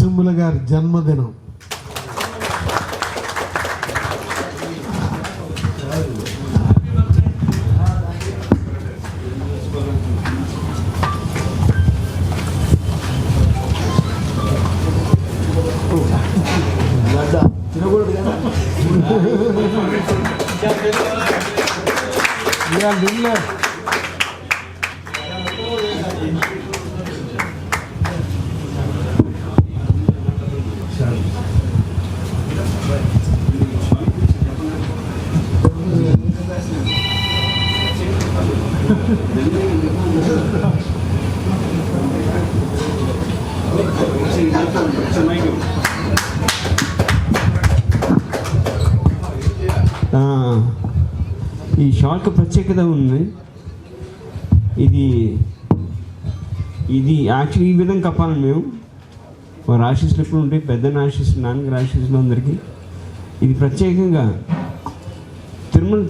నరసింహుల గారి జన్మదినం. ఈ షాల్కి ప్రత్యేకత ఉంది. ఇది యాక్చువల్లీ ఈ విధంగా కప్పాలి మేము. వారి ఆశీస్సులు ఎప్పుడు ఉంటాయి, పెద్దన్న ఆశీస్సులు, నాన్నగారి ఆశీస్సులు అందరికీ. ఇది ప్రత్యేకంగా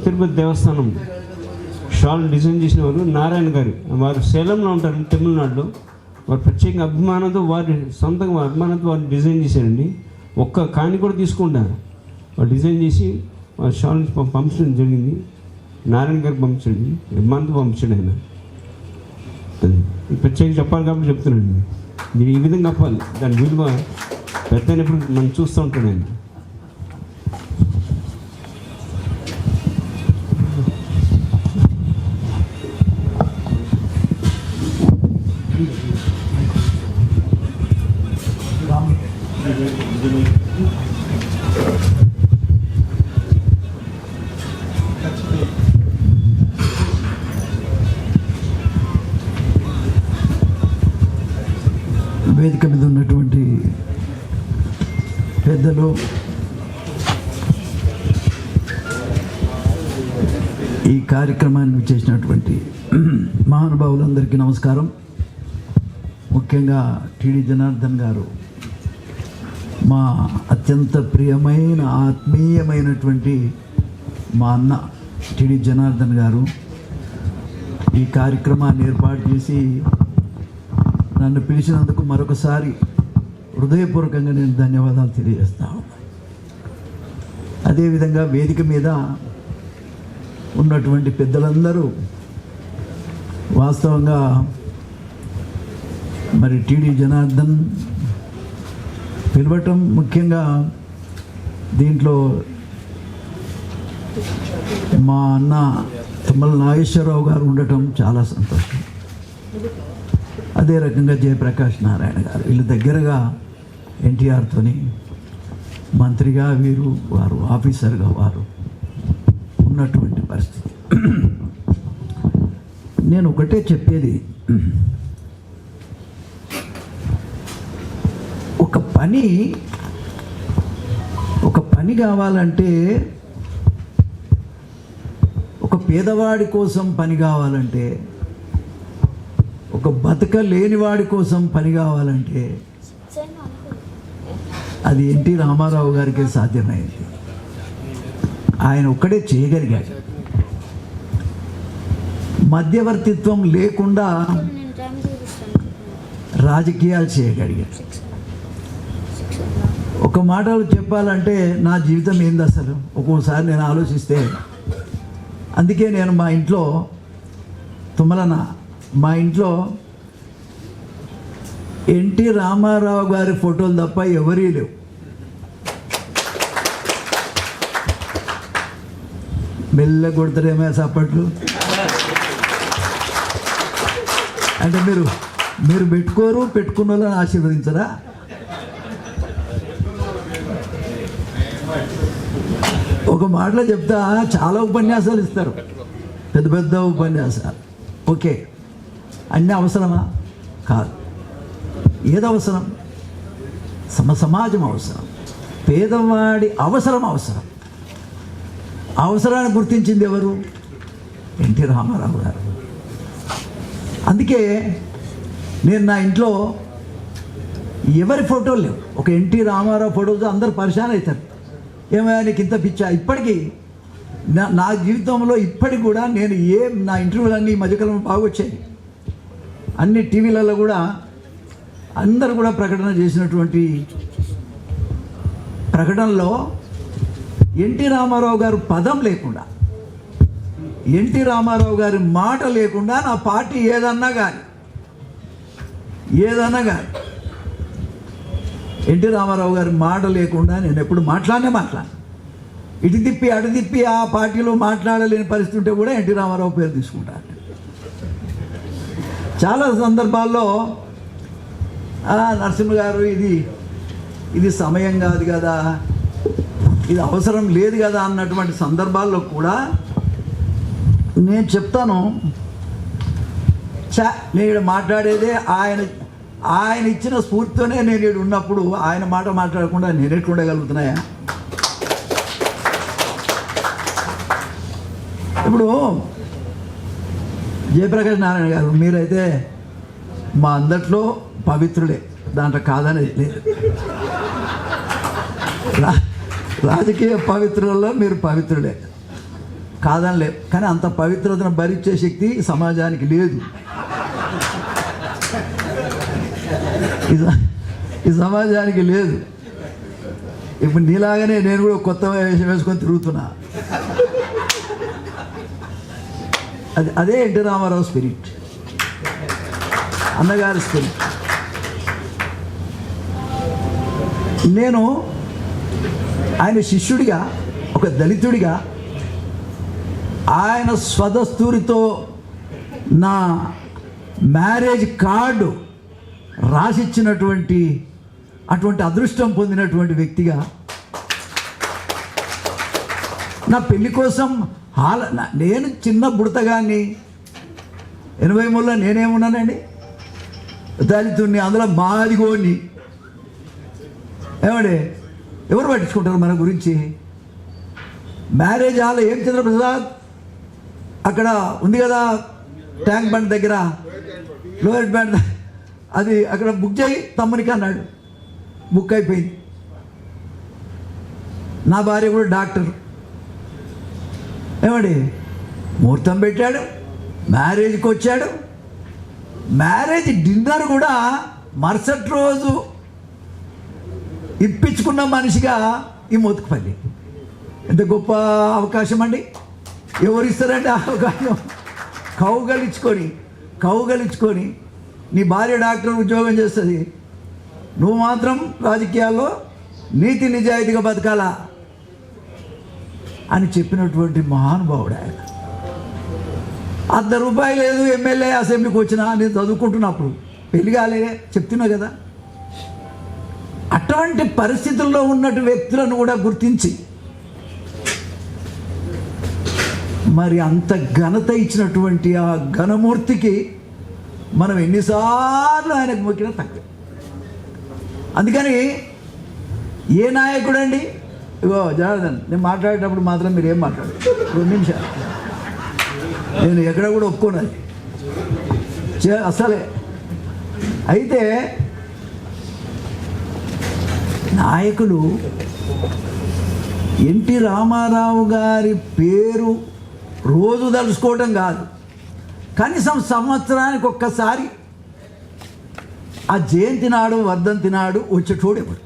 తిరుపతి దేవస్థానం షాల్ డిజైన్ చేసిన వారు నారాయణ గారు. వారు సేలంలో ఉంటారు, తమిళనాడులో. వారు ప్రత్యేకంగా అభిమానంతో వారి సొంతంగా అభిమానంతో వారు డిజైన్ చేశారండి. ఒక్క కాని కూడా తీసుకుంటా వారు డిజైన్ చేసి వారి షాల్ పంపించడం జరిగింది. నారాయణ గారికి పంపించండి, అభిమానంతో పంపించండి ఆయన. అది ప్రత్యేకంగా చెప్పాలి కాబట్టి చెప్తున్నాండి. మీరు ఈ విధంగా చెప్పాలి, దాని విలువ పెద్ద ఎప్పుడు మనం చూస్తూ ఉంటాడు ఆయన. వేదిక మీద ఉన్నటువంటి పెద్దలు, ఈ కార్యక్రమాన్ని చేసినటువంటి మహానుభావులందరికీ నమస్కారం. ముఖ్యంగా టీడీ జనార్దన్ గారు, మా అత్యంత ప్రియమైన ఆత్మీయమైనటువంటి మా అన్న టీడీ జనార్దన్ గారు ఈ కార్యక్రమాన్ని ఏర్పాటు చేసి నన్ను పిలిచినందుకు మరొకసారి హృదయపూర్వకంగా నేను ధన్యవాదాలు తెలియజేస్తాను. అదేవిధంగా వేదిక మీద ఉన్నటువంటి పెద్దలందరూ వాస్తవంగా మరి టీడీ జనార్దన్ పిలవటం, ముఖ్యంగా దీంట్లో మా అన్న తుమ్మల నాగేశ్వరరావు గారు ఉండటం చాలా సంతోషం. అదే రకంగా జయప్రకాష్ నారాయణ గారు, వీళ్ళు దగ్గరగా ఎన్టీఆర్తోని మంత్రిగా వీరు, వారు ఆఫీసర్గా వారు ఉన్నటువంటి పరిస్థితి. నేను ఒకటే చెప్పేది, ఒక పని కావాలంటే, ఒక పేదవాడి కోసం పని కావాలంటే, ఒక బతకలేనివాడి కోసం పని కావాలంటే అది ఎన్టీ రామారావు గారికి సాధ్యమైంది. ఆయన ఒక్కడే చేయగలిగాడు. మధ్యవర్తిత్వం లేకుండా రాజకీయాలు చేయగలిగాడు. ఒక మాటలో చెప్పాలంటే నా జీవితం ఏంది అసలు ఒక్కోసారి నేను ఆలోచిస్తే. అందుకే నేను మా ఇంట్లో మా ఇంట్లో ఎన్టీ రామారావు గారి ఫోటోలు తప్ప ఎవరీ లేవు. మెల్ల కొడతారేమో సప్పట్లు అంటే మీరు పెట్టుకోరు, పెట్టుకున్న వాళ్ళని ఆశీర్వదించరా? ఒక మాటలో చెప్తా, చాలా ఉపన్యాసాలు ఇస్తారు, పెద్ద పెద్ద ఉపన్యాసాలు. ఓకే, అన్నీ అవసరమా? కాదు. ఏది అవసరం? సమాజం అవసరం, పేదవాడి అవసరం. అవసరాన్ని గుర్తించింది ఎవరు? ఎన్టీ రామారావు గారు. అందుకే నేను నా ఇంట్లో ఎవరి ఫోటోలు లేవు. ఒక ఎన్టీ రామారావు ఫోటోతో అందరు పరిశాన్ అవుతారు. ఏమైనా నీకు ఇంత పిచ్చా? ఇప్పటికీ నా జీవితంలో ఇప్పటికి కూడా నేను నా ఇంటర్వ్యూలన్నీ ఈ మధ్యకాలంలో బాగా వచ్చాయి. అన్ని టీవీలలో కూడా అందరూ కూడా ప్రకటన చేసినటువంటి ప్రకటనలో ఎన్టీ రామారావు గారు పదం లేకుండా, ఎన్టీ రామారావు గారి మాట లేకుండా నా పార్టీ ఏదన్నా కానీ ఎన్టీ రామారావు గారి మాట లేకుండా నేను ఎప్పుడు మాట్లాడను. ఇటు తిప్పి అటు తిప్పి ఆ పార్టీలో మాట్లాడలేని పరిస్థితి ఉంటే కూడా ఎన్టీ రామారావు పేరు తీసుకుంటాను. చాలా సందర్భాల్లో నరసింహ గారు ఇది సమయం కాదు కదా, ఇది అవసరం లేదు కదా అన్నటువంటి సందర్భాల్లో కూడా నేను చెప్తాను, నేను మాట్లాడేదే ఆయన ఇచ్చిన స్ఫూర్తితోనే నేను ఇక్కడ ఉన్నప్పుడు ఆయన మాట మాట్లాడకుండా నేను ఎట్లా ఉండగలుగుతున్నాయా? ఇప్పుడు జయప్రకాష్ నారాయణ గారు, మీరైతే మా అందట్లో పవిత్రులే, దాంట్లో కాదనేది లేదు. రాజకీయ పవిత్రులలో మీరు పవిత్రులే, కాదని లేదు. కానీ అంత పవిత్రతను భరించే శక్తి సమాజానికి లేదు. ఈ సమాజానికి లేదు. ఇప్పుడు నీలాగానే నేను కూడా కొత్త వేషం వేసుకొని తిరుగుతున్నా. అదే ఎన్టీ రామారావు స్పిరిట్, అన్నగారి స్పిరిట్. నేను ఆయన శిష్యుడిగా, ఒక దళితుడిగా ఆయన స్వదస్తూరితో నా మ్యారేజ్ కార్డు రాసిచ్చినటువంటి అటువంటి అదృష్టం పొందినటువంటి వ్యక్తిగా, నా పెళ్లి కోసం నేను చిన్న బుడతగాన్ని 83లో నేనేమున్నానండి, దళితుడిని, అందులో మాదిగోని. ఏమండి, ఎవరు పట్టించుకుంటారు మన గురించి? మ్యారేజ్ హాల్ ఏం చంద్రప్రసాద్ అక్కడ ఉంది కదా ట్యాంక్ బండ్ దగ్గర, లోయర్ బ్యాండ్, అది అక్కడ బుక్ చేయి తమ్మునికి అన్నాడు. బుక్ అయిపోయింది. నా భార్య కూడా డాక్టర్. ఏమండి, ముహూర్తం పెట్టాడు, మ్యారేజ్కి వచ్చాడు. మ్యారేజ్ డిన్నర్ కూడా మరుసటి రోజు ఇప్పించుకున్న మనిషిగా ఈ మోత్కుపల్లి. ఎంత గొప్ప అవకాశం అండి! ఎవరు ఇస్తారండి ఆ అవకాశం? కౌగలించుకొని నీ భార్య డాక్టర్ ఉద్యోగం చేస్తుంది, నువ్వు మాత్రం రాజకీయాల్లో నీతి నిజాయితీగా బతకాలా అని చెప్పినటువంటి మహానుభావుడు ఆయన. ₹100 లేదు ఎమ్మెల్యే అసెంబ్లీకి వచ్చినా, నేను చదువుకుంటున్నప్పుడు, పెళ్లి కాలే, చెప్తున్నా కదా. అటువంటి పరిస్థితుల్లో ఉన్నట్టు వ్యక్తులను కూడా గుర్తించి మరి అంత ఘనత ఇచ్చినటువంటి ఆ ఘనమూర్తికి మనం ఎన్నిసార్లు ఆయనకు మొక్కినా తక్కువ. అందుకని ఏ నాయకుడు అండి, ఇగో జనార్దన్, నేను మాట్లాడేటప్పుడు మాత్రం మీరు ఏం మాట్లాడు, 2 నిమిషాలు, నేను ఎక్కడ కూడా ఒప్పుకోను అసలే. అయితే నాయకులు ఎన్టీ రామారావు గారి పేరు రోజు తలుచుకోవటం కాదు, కనీసం సంవత్సరానికి ఒక్కసారి ఆ జయంతి నాడు, వర్ధంతి నాడు వచ్చేటోడు ఎవరు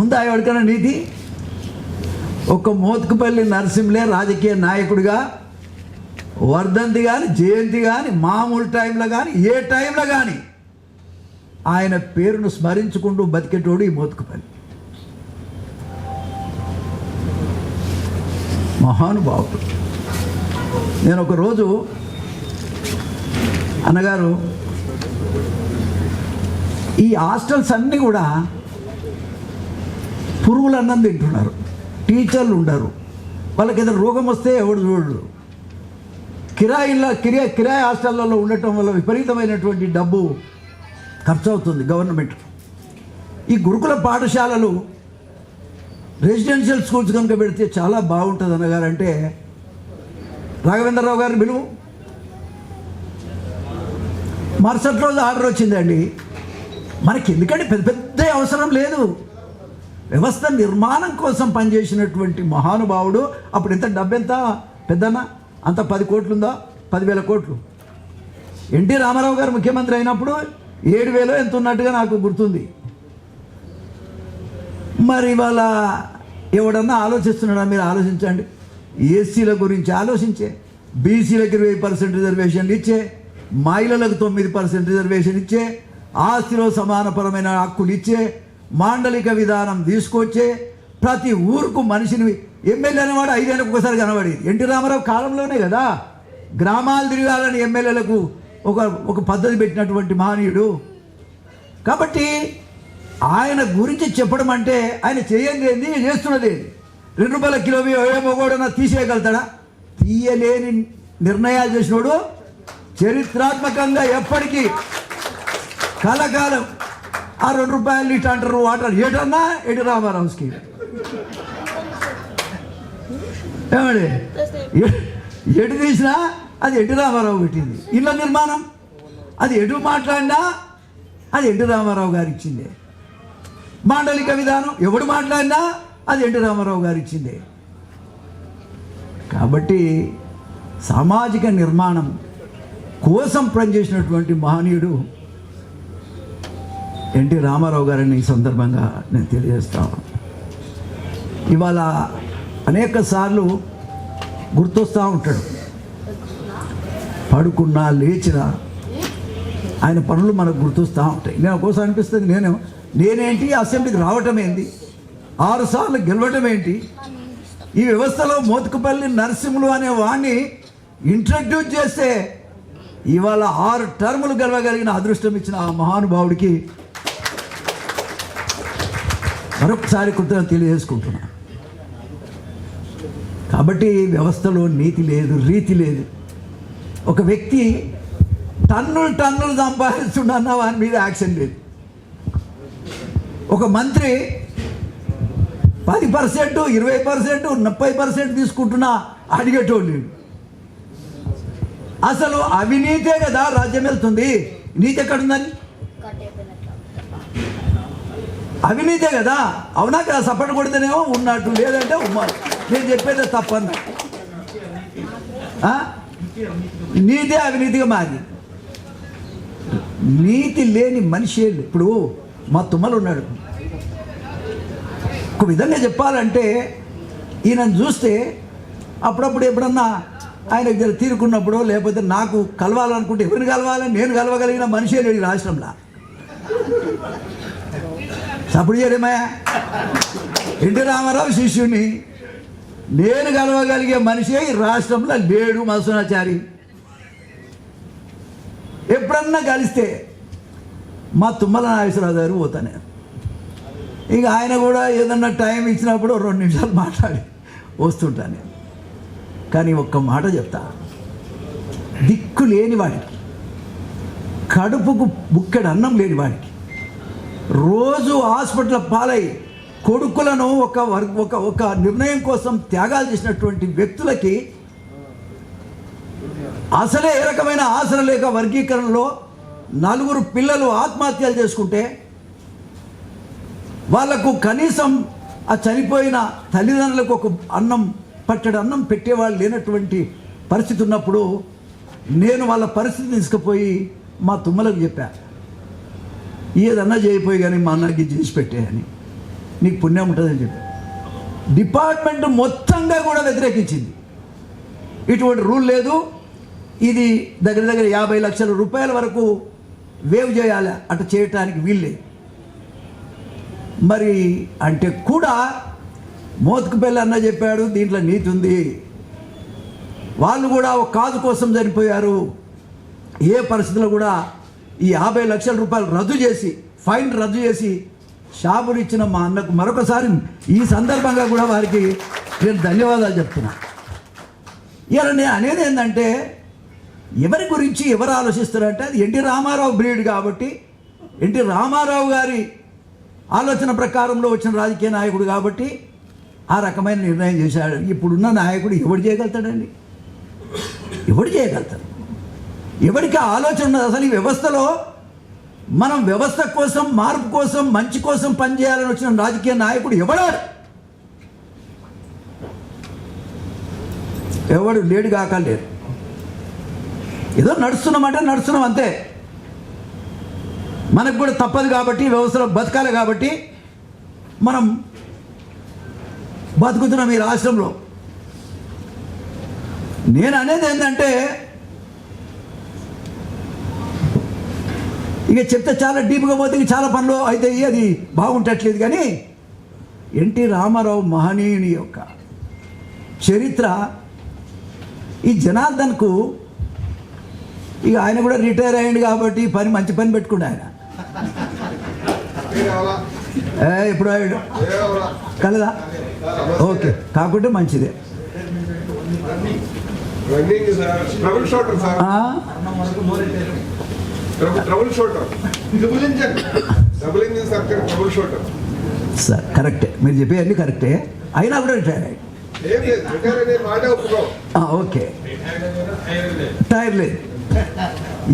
ఉందా? ఎవరికైనా నీతి? ఒక మోత్కుపల్లి నరసింహలే రాజకీయ నాయకుడిగా వర్ధంతి కానీ, జయంతి కానీ, మామూలు టైంలో కానీ, ఏ టైంలో కానీ ఆయన పేరును స్మరించుకుంటూ బతికేటోడు ఈ మోత్కుపల్లి. మహానుభావుడు. నేను ఒకరోజు, అన్నగారు, ఈ హాస్టల్స్ అన్నీ కూడా పురుగులు అన్నం తింటున్నారు, టీచర్లు ఉండరు, వాళ్ళకి ఏదైనా రోగం వస్తే ఎవడు చూడరు. కిరాయి హాస్టళ్లలో ఉండటం వల్ల విపరీతమైనటువంటి డబ్బు ఖర్చు అవుతుంది గవర్నమెంట్. ఈ గురుకుల పాఠశాలలు, రెసిడెన్షియల్ స్కూల్స్ కనుక పెడితే చాలా బాగుంటుంది అన్నగారు. అంటే రాఘవేంద్రరావు గారిని పిలువు. మరుసటి రోజు ఆర్డర్ వచ్చిందండి. మనకి ఎందుకంటే పెద్ద పెద్ద అవసరం లేదు, వ్యవస్థ నిర్మాణం కోసం పనిచేసినటువంటి మహానుభావుడు. అప్పుడు ఎంత డబ్బు, ఎంత పెద్దనా, అంత 10 కోట్లు ఉందా, 10,000 కోట్లు. ఎన్టీ రామారావు గారు ముఖ్యమంత్రి అయినప్పుడు 7,000 ఎంత ఉన్నట్టుగా నాకు గుర్తుంది. మరి ఇవాళ ఎవడన్నా ఆలోచిస్తున్నాడా? మీరు ఆలోచించండి. ఎస్సీల గురించి ఆలోచించే, బీసీలకు 20% రిజర్వేషన్లు ఇచ్చే, మహిళలకు 9% రిజర్వేషన్ ఇచ్చే, ఆస్తిలో సమానపరమైన హక్కులు ఇచ్చే, మాండలిక విధానం తీసుకొచ్చే, ప్రతి ఊరుకు మనిషిని ఎమ్మెల్యే అనేవాడు 5 ఏళ్ళకు ఒకసారి కనబడి. ఎన్టీ రామారావు కాలంలోనే కదా గ్రామాలు తిరగాలని ఎమ్మెల్యేలకు ఒక పద్ధతి పెట్టినటువంటి మహనీయుడు. కాబట్టి ఆయన గురించి చెప్పడం అంటే ఆయన చేయండి ఏంది, చేస్తున్నది ఏంది. 2 రూపాయల కిలో ఏమో కూడా తీసేయగలుగుతాడా? తీయలేని నిర్ణయాలు చేసినోడు చరిత్రాత్మకంగా ఎప్పటికీ కలకాలం ఆ 2 రూపాయలు లీటర్ అంటారు వాటర్ ఏటన్నా ఎన్టీ రామారావు స్కీమ్. ఏమండి ఎటు తీసినా అది ఎన్టీ రామారావు పెట్టింది. ఇళ్ళ నిర్మాణం అది ఎటు మాట్లాడినా అది ఎన్టీ రామారావు గారు ఇచ్చిందే. మాండలిక విధానం ఎవడు మాట్లాడినా అది ఎన్టీ రామారావు గారు ఇచ్చిందే. కాబట్టి సామాజిక నిర్మాణం కోసం పనిచేసినటువంటి మహనీయుడు ఎన్టీ రామారావు గారిని ఈ సందర్భంగా నేను తెలియజేస్తాను. ఇవాళ అనేక సార్లు గుర్తొస్తూ ఉంటాడు. పడుకున్నా లేచినా ఆయన పనులు మనకు గుర్తొస్తూ ఉంటాయి. నేను ఒక్కోసారి అనిపిస్తుంది, నేనేంటి అసెంబ్లీకి రావటం ఏంటి, 6 సార్లు గెలవటం ఏంటి, ఈ వ్యవస్థలో మోతుకుపల్లి నరసింహులు అనే వాడిని ఇంట్రడ్యూస్ చేస్తే ఇవాళ 6 టర్ములు గెలవగలిగిన అదృష్టం ఇచ్చిన ఆ మహానుభావుడికి మరొకసారి కృతజ్ఞత తెలియజేసుకుంటున్నా. కాబట్టి వ్యవస్థలో నీతి లేదు, రీతి లేదు. ఒక వ్యక్తి టన్నులు సంపాదిస్తున్నా వాని మీద యాక్షన్ లేదు. ఒక మంత్రి 10%, 20%, 30% తీసుకుంటున్నా అడిగేటోళ్ళు లేడు. అసలు అవినీతే కదా రాజ్యం వెళ్తుంది. నీతి ఎక్కడుందని? అవినీతే కదా. అవునా కదా? సపోర్ట్ కొడితేనేమో ఉన్నట్టు, లేదంటే ఉన్నారు. నేను చెప్పేది తప్పన్నా. నీతే అవినీతిగా మారి నీతి లేని మనిషి. ఇప్పుడు మా తుమ్మలు ఉన్నాడు. ఒక విధంగా చెప్పాలంటే ఈయనను చూస్తే అప్పుడప్పుడు ఎప్పుడన్నా ఆయన దగ్గర తీరుకున్నప్పుడు, లేకపోతే నాకు కలవాలనుకుంటే ఎవరిని కలవాలని నేను కలవగలిగిన మనిషే లేడు ఈ రాష్ట్రంలో. సపోర్ట్ చేయడమయ్యా ఎన్టీ రామారావు శిష్యుని నేను కలవగలిగే మనిషే ఈ రాష్ట్రంలో లేడు. మధుసూదనాచారి ఎప్పుడన్నా కలిస్తే మా తుమ్మల నాగేశ్వరరావు గారు పోతానే. ఇక ఆయన కూడా ఏదన్నా టైం ఇచ్చినప్పుడు 2 నిమిషాలు మాట్లాడి వస్తుంటాను. కానీ ఒక్క మాట చెప్తా, దిక్కు లేని వాడికి, కడుపుకు బుక్కెడు అన్నం లేని వాడికి, రోజు హాస్పిటల్ పాలై కొడుకులను ఒక నిర్ణయం కోసం త్యాగాలు చేసినటువంటి వ్యక్తులకి అసలే ఏ రకమైన ఆసర లేక వర్గీకరణలో 4 పిల్లలు ఆత్మహత్యలు చేసుకుంటే వాళ్లకు కనీసం ఆ చనిపోయిన తల్లిదండ్రులకు ఒక పట్టెడు అన్నం పెట్టేవాళ్ళు లేనటువంటి పరిస్థితి ఉన్నప్పుడు నేను వాళ్ళ పరిస్థితి తీసుకుపోయి మా తుమ్మలకు చెప్పా, ఏదన్నా చేయిపోయి కానీ మా అన్నకి చేసి పెట్టే అని, నీకు పుణ్యం ఉంటుందని చెప్పి. డిపార్ట్మెంట్ మొత్తంగా కూడా వ్యతిరేకించింది. ఇటువంటి రూల్ లేదు, ఇది దగ్గర 50 లక్షల రూపాయల వరకు వేవ్ చేయాలి, అటు చేయటానికి వీళ్ళే. మరి అంటే కూడా మోత్కుపల్లి అన్న చెప్పాడు, దీంట్లో నీతి ఉంది. వాళ్ళు కూడా ఒక కాజు కోసం చనిపోయారు. ఏ పరిస్థితుల్లో కూడా ఈ 50 లక్షల రూపాయలు రద్దు చేసి, ఫైన్ రద్దు చేసి షాపులు ఇచ్చిన మా అన్నకు మరొకసారి ఈ సందర్భంగా కూడా వారికి నేను ధన్యవాదాలు చెప్తున్నా. ఇలా నేను అనేది ఏంటంటే, ఎవరి గురించి ఎవరు ఆలోచిస్తారంటే అది ఎన్టీ రామారావు బ్రీడ్ కాబట్టి, ఎన్టీ రామారావు గారి ఆలోచన ప్రకారంలో వచ్చిన రాజకీయ నాయకుడు కాబట్టి ఆ రకమైన నిర్ణయం చేశాడు. ఇప్పుడున్న నాయకుడు ఎవడు చేయగలుగుతాడండి? ఎవడు చేయగలుగుతాడు? ఎవరికి ఆలోచన ఉన్నది? అసలు ఈ వ్యవస్థలో మనం వ్యవస్థ కోసం, మార్పు కోసం, మంచి కోసం పనిచేయాలని వచ్చిన రాజకీయ నాయకుడు ఎవడాడు? ఎవడు లేడు కాక లేరు. ఏదో నడుస్తున్నామంటే నడుస్తున్నాం అంతే. మనకు కూడా తప్పదు కాబట్టి, వ్యవస్థలో బతకాలి కాబట్టి మనం బతుకుతున్నాం ఈ రాష్ట్రంలో. నేను అనేది ఏంటంటే, ఇక చెప్తే చాలా డీప్గా పోతే ఇక చాలా పనులు అయితే అది బాగుంటట్లేదు. కానీ ఎన్టీ రామారావు మహనీయుని యొక్క చరిత్ర ఈ జనార్దన్కు, ఇక ఆయన కూడా రిటైర్ అయ్యింది కాబట్టి మంచి పని పెట్టుకుండు ఆయన. ఇప్పుడు కలదా ఓకే కాకుంటే మంచిదే. సార్ కరెక్టే, మీరు చెప్పేవన్నీ కరెక్టే. అయినా కూడా రిటైర్ అయ్యి ఓకే, టైర్ లేదు.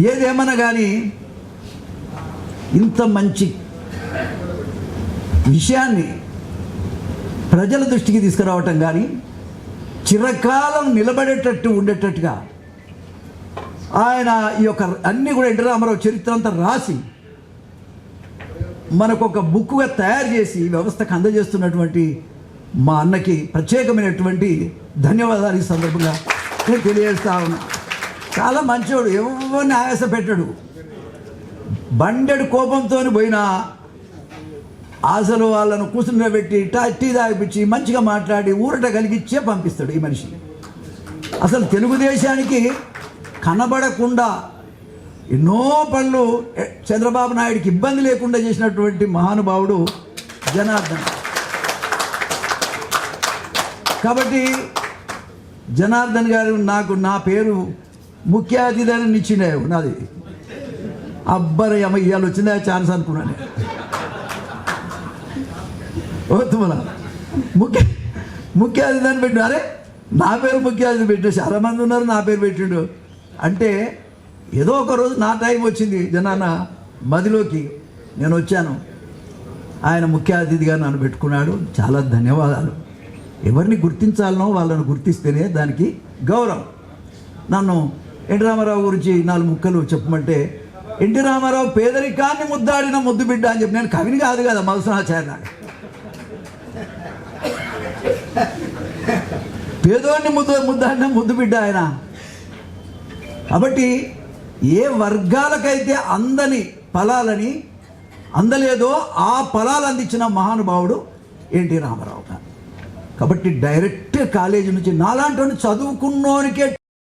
ఏదేమన్నా కానీ ఇంత మంచి విషయాన్ని ప్రజల దృష్టికి తీసుకురావటం కానీ, చిరకాలం నిలబడేటట్టు ఉండేటట్టుగా ఆయన ఈ యొక్క అన్నీ కూడా ఎన్టీ రామారావు చరిత్ర అంతా రాసి మనకు ఒక బుక్గా తయారు చేసి వ్యవస్థకు అందజేస్తున్నటువంటి మా అన్నకి ప్రత్యేకమైనటువంటి ధన్యవాదాలు ఈ సందర్భంగా నేను తెలియజేస్తా ఉన్నా. చాలా మంచివాడు, ఎవరిని ఆయాస పెట్టాడు. బండెడు కోపంతో పోయినా అసలు వాళ్ళను కూర్చుండబెట్టి టీ తాగిపించి మంచిగా మాట్లాడి ఊరట కలిగిచ్చే పంపిస్తాడు ఈ మనిషి. అసలు తెలుగుదేశానికి కనబడకుండా ఎన్నో పనులు చంద్రబాబు నాయుడికి ఇబ్బంది లేకుండా చేసినటువంటి మహానుభావుడు జనార్దన్. కాబట్టి జనార్దన్ గారు నాకు నా పేరు ముఖ్య అతిథి అని ఇచ్చిండే నాది. అబ్బరి అమ్మ ఇవాళ వచ్చిందా ఛాన్స్ అనుకున్నాను. ఓతుమల ముఖ్య అతిథి అని పెట్టిన, అరే నా పేరు ముఖ్య అతిథి పెట్టిన, చాలామంది ఉన్నారు నా పేరు పెట్టిండు అంటే ఏదో ఒక రోజు నా టైం వచ్చింది జనాన్న మదిలోకి, నేను వచ్చాను. ఆయన ముఖ్య అతిథిగా నన్ను పెట్టుకున్నాడు. చాలా ధన్యవాదాలు. ఎవరిని గుర్తించాలనో వాళ్ళని గుర్తిస్తేనే దానికి గౌరవం. నన్ను ఎన్టీ రామారావు గురించి 4 ముక్కలు చెప్పమంటే, ఎన్టీ రామారావు పేదరికాన్ని ముద్దాడిన ముద్దు బిడ్డ అని చెప్పి, నేను కవిని కాదు కదా మధుసూదనాచార్య నాడు. పేదోడిని ముద్దాడిన ముద్దు బిడ్డ ఆయన. కాబట్టి ఏ వర్గాలకైతే అందని ఫలాలని అందలేదో ఆ ఫలాలు అందించిన మహానుభావుడు ఎన్టీ రామారావు గారు. కాబట్టి డైరెక్ట్ కాలేజీ నుంచి నాలాంటి చదువుకున్నోనికే